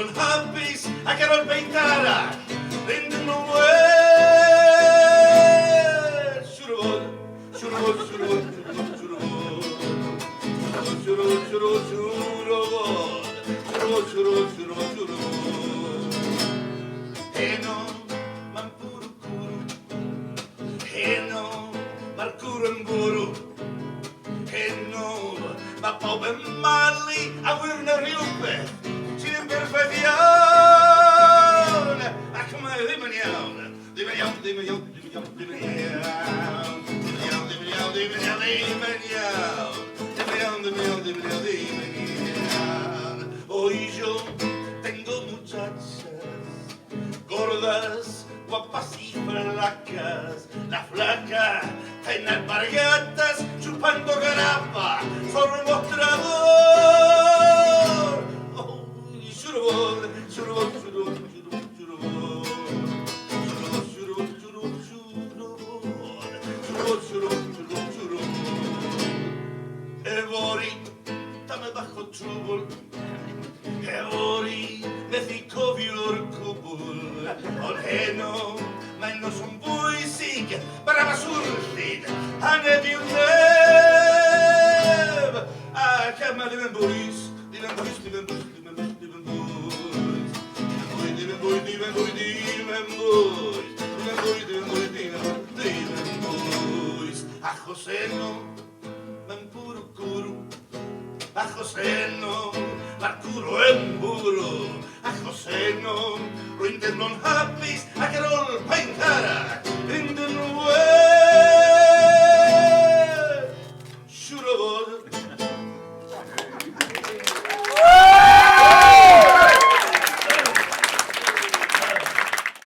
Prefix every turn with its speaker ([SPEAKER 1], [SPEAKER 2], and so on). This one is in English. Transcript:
[SPEAKER 1] non hapis, a che non peitara, rende non shurubol, shurubol, shurubol, shurubol, shurubol, shurubol, shurubol, shurubol, shurubol, shurubol, eno, mampuru kuru, eno, markuru mburu, eno, ma pobe mali, a wirne riupe, ci imperfezione, a come rimaniamo, rimaniamo, rimaniamo, rimaniamo, rimaniamo, rimaniamo, hoy yo tengo muchachas gordas, guapas y flacas. La flaca en alpargatas chupando garapa sobre el mostrador. Oh, shurubol, shurubol, shurubol, shurubol, shurubol, shurubol, shurubol, shurubol, shurubol, shurubol, shurubol. Evori, dame bajo trubol. Evori, methikovior kubul. Olheno, men no som buisig, bara basursid. Han vi nev. Ah, kamma diven buis, diven buis, diven buis, diven buis, diven buis. Diven buis, diven buis, diven buis, diven buis, diven buis, diven buis, diven buis. A Joseno, men puru kuru. A Joseno, Marcuro emburo, a Joseno, ruinten non hapis,